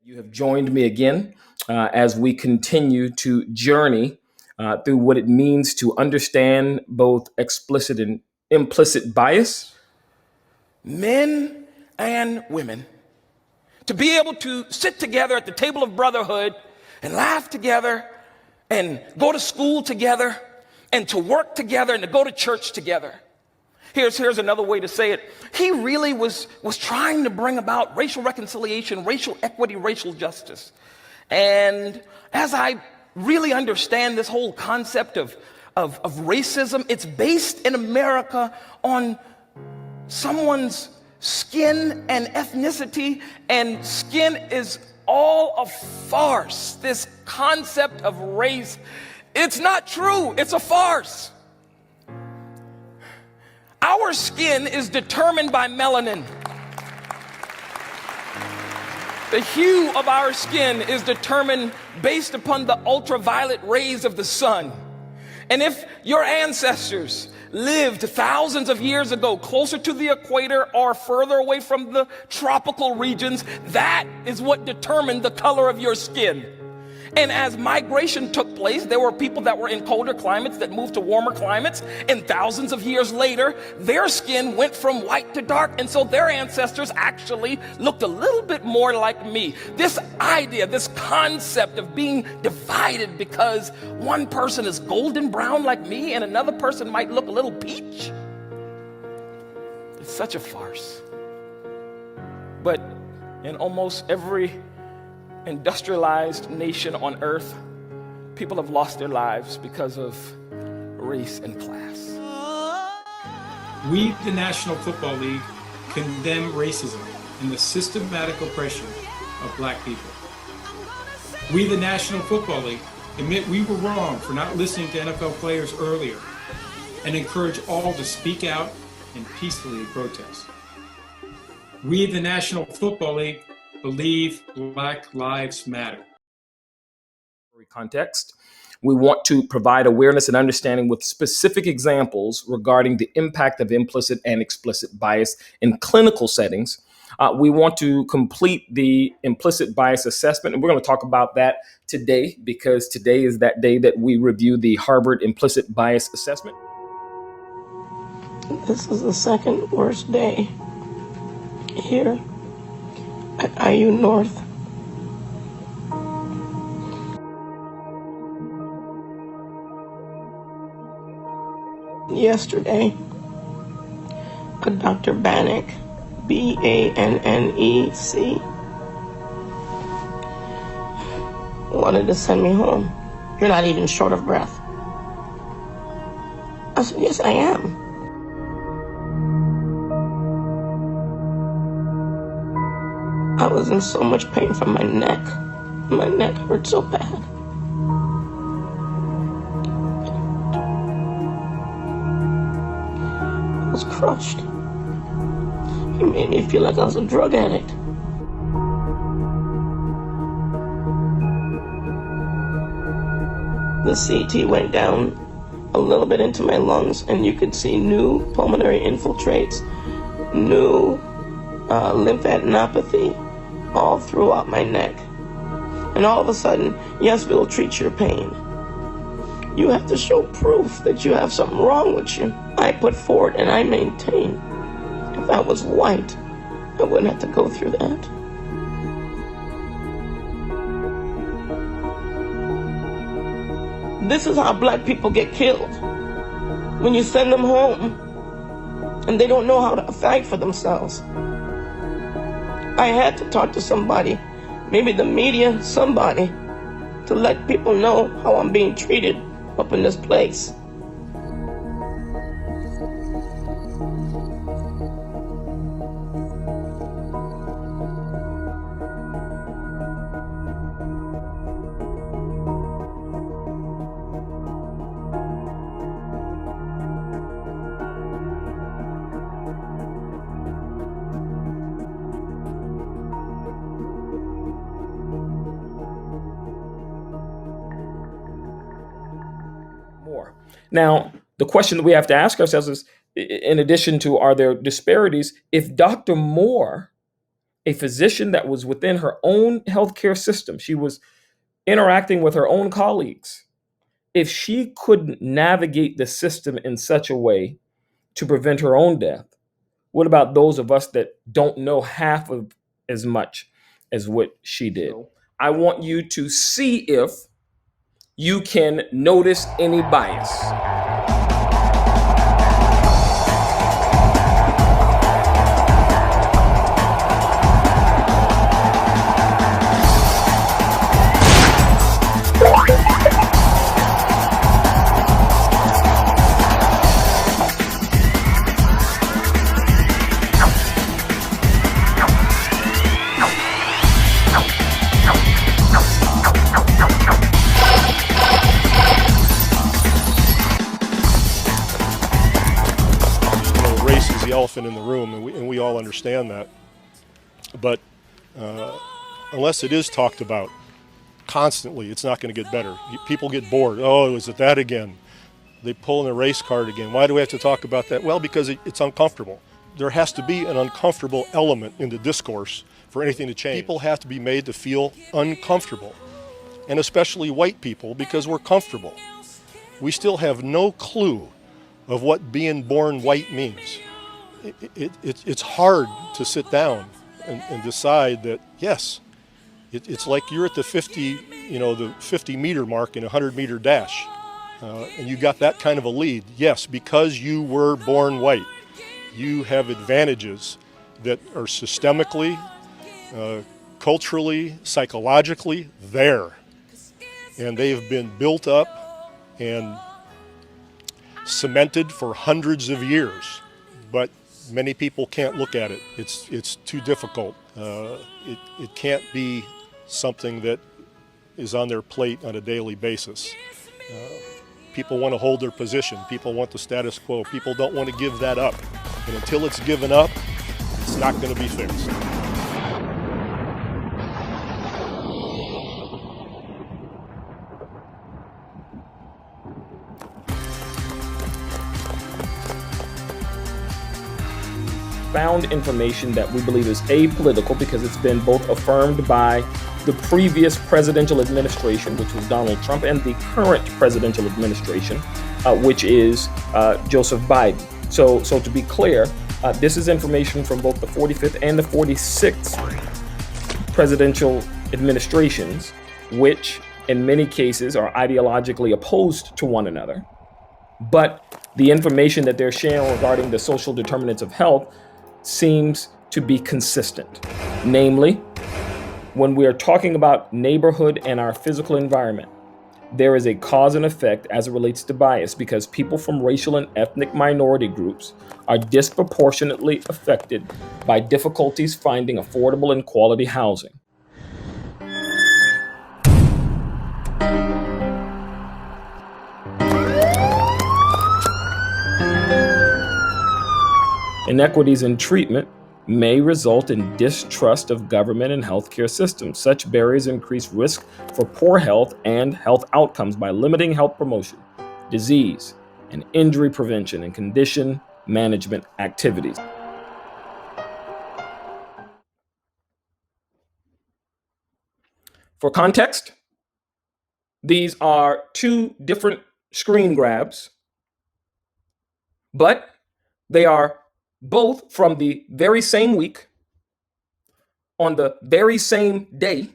You have joined me again as we continue to journey through what it means to understand both explicit and implicit bias. Men and women, to be able to sit together at the table of brotherhood and laugh together and go to school together and to work together and to go to church together. Here's another way to say it. He really was trying to bring about racial reconciliation, racial equity, racial justice. And as I really understand this whole concept of racism, it's based in America on someone's skin and ethnicity, and skin is all a farce. This concept of race, it's not true, it's a farce. Our skin is determined by melanin. The hue of our skin is determined based upon the ultraviolet rays of the sun. And if your ancestors lived thousands of years ago closer to the equator or further away from the tropical regions, that is what determined the color of your skin. And as migration took place, there were people that were in colder climates that moved to warmer climates, and thousands of years later, their skin went from white to dark, and so their ancestors actually looked a little bit more like me. This idea, this concept of being divided because one person is golden brown like me and another person might look a little peach, it's such a farce. But in almost every industrialized nation on earth, people have lost their lives because of race and class. We, the National Football League, condemn racism and the systematic oppression of black people. We, the National Football League, admit we were wrong for not listening to NFL players earlier and encourage all to speak out and peacefully protest. We, the National Football League, believe Black Lives Matter. Context. We want to provide awareness and understanding with specific examples regarding the impact of implicit and explicit bias in clinical settings. We want to complete the implicit bias assessment, and we're going to talk about that today because today is that day that we review the Harvard Implicit Bias Assessment. This is the second worst day here at IU North. Yesterday, a Dr. Bannock, B-A-N-N-E-C, wanted to send me home. You're not even short of breath. I said, yes, I am. I was in so much pain from my neck. My neck hurt so bad. I was crushed. He made me feel like I was a drug addict. The CT went down a little bit into my lungs, and you could see new pulmonary infiltrates, new lymphadenopathy, all throughout my neck. And all of a sudden, yes, we'll treat your pain. You have to show proof that you have something wrong with you. I put forward and I maintain. If I was white, I wouldn't have to go through that. This is how black people get killed. When you send them home and they don't know how to fight for themselves. I had to talk to somebody, maybe the media, somebody, to let people know how I'm being treated up in this place. Now, the question that we have to ask ourselves is, in addition to are there disparities, if Dr. Moore a physician that was within her own healthcare system. She was interacting with her own colleagues. If she couldn't navigate the system in such a way to prevent her own death, what about those of us that don't know half of as much as what she did? I want you to see if you can notice any bias. Elephant in the room, and we all understand that. But unless it is talked about constantly, it's not going to get better. People get bored. Oh, is it that again? They pull in the race card again. Why do we have to talk about that? Well, because it's uncomfortable. There has to be an uncomfortable element in the discourse for anything to change. People have to be made to feel uncomfortable, and especially white people, because we're comfortable. We still have no clue of what being born white means. It's hard to sit down and decide that, yes, it's like you're at the 50-meter mark in a 100-meter dash, and you got that kind of a lead. Yes, because you were born white, you have advantages that are systemically, culturally, psychologically there, and they have been built up and cemented for hundreds of years. But many people can't look at it. It's too difficult. It can't be something that is on their plate on a daily basis. People want to hold their position. People want the status quo. People don't want to give that up. And until it's given up, it's not going to be fixed. Found information that we believe is apolitical because it's been both affirmed by the previous presidential administration, which was Donald Trump, and the current presidential administration, which is Joseph Biden. So to be clear, this is information from both the 45th and the 46th presidential administrations, which in many cases are ideologically opposed to one another. But the information that they're sharing regarding the social determinants of health seems to be consistent. Namely, when we are talking about neighborhood and our physical environment, there is a cause and effect as it relates to bias because people from racial and ethnic minority groups are disproportionately affected by difficulties finding affordable and quality housing. Inequities in treatment may result in distrust of government and healthcare systems. Such barriers increase risk for poor health and health outcomes by limiting health promotion, disease, and injury prevention and condition management activities. For context, these are two different screen grabs, but they are both from the very same week, on the very same day.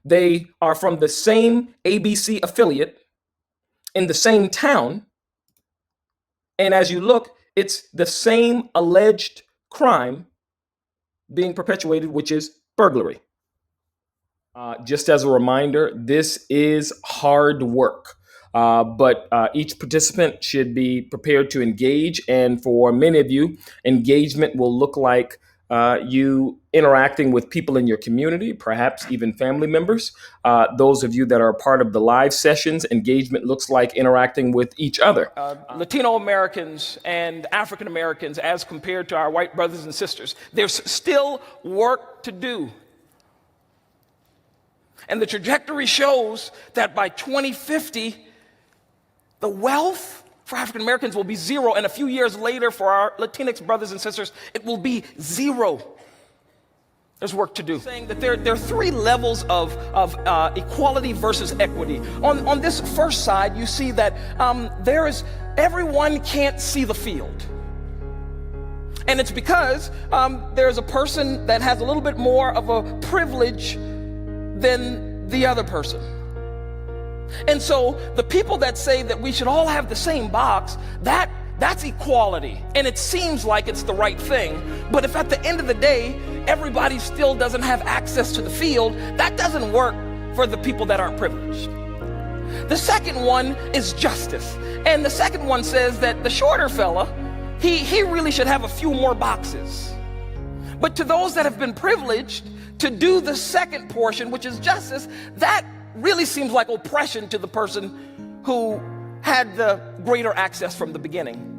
They are from the same ABC affiliate in the same town. And as you look, it's the same alleged crime being perpetuated, which is burglary. Just as a reminder, this is hard work. But each participant should be prepared to engage. And for many of you, engagement will look like you interacting with people in your community, perhaps even family members. Those of you that are a part of the live sessions, engagement looks like interacting with each other. Latino Americans and African Americans, as compared to our white brothers and sisters, there's still work to do. And the trajectory shows that by 2050, the wealth for African Americans will be zero, and a few years later for our Latinx brothers and sisters, it will be zero. There's work to do. Saying that there are three levels of equality versus equity. On this first side, you see that everyone can't see the field. And it's because there's a person that has a little bit more of a privilege than the other person. And so the people that say that we should all have the same box, that's equality. And it seems like it's the right thing. But if at the end of the day, everybody still doesn't have access to the field, that doesn't work for the people that aren't privileged. The second one is justice. And the second one says that the shorter fella, he really should have a few more boxes. But to those that have been privileged to do the second portion, which is justice, that really seems like oppression to the person who had the greater access from the beginning.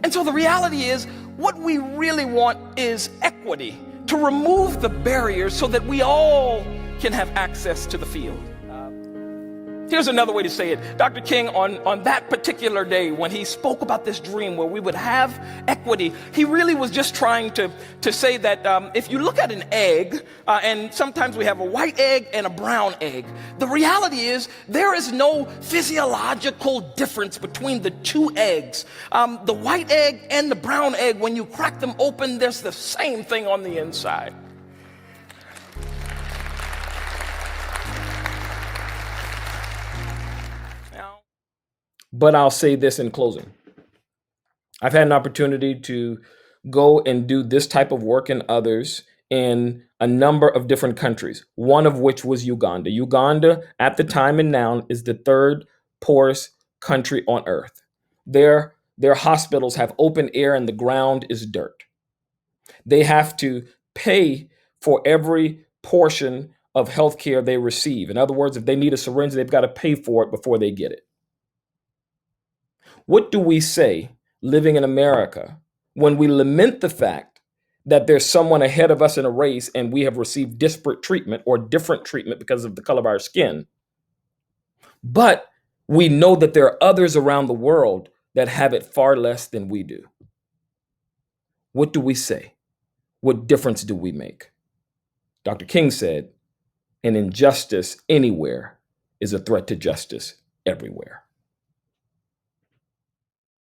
And so the reality is, what we really want is equity, to remove the barriers so that we all can have access to the field. Here's another way to say it. Dr. King, on that particular day, when he spoke about this dream where we would have equity, he really was just trying to say that if you look at an egg, and sometimes we have a white egg and a brown egg, the reality is there is no physiological difference between the two eggs. The white egg and the brown egg, when you crack them open, there's the same thing on the inside. But I'll say this in closing. I've had an opportunity to go and do this type of work and others in a number of different countries, one of which was Uganda. Uganda, at the time and now, is the third poorest country on earth. Their hospitals have open air and the ground is dirt. They have to pay for every portion of healthcare they receive. In other words, if they need a syringe, they've got to pay for it before they get it. What do we say living in America when we lament the fact that there's someone ahead of us in a race and we have received disparate treatment or different treatment because of the color of our skin? But we know that there are others around the world that have it far less than we do. What do we say? What difference do we make? Dr. King said, an injustice anywhere is a threat to justice everywhere.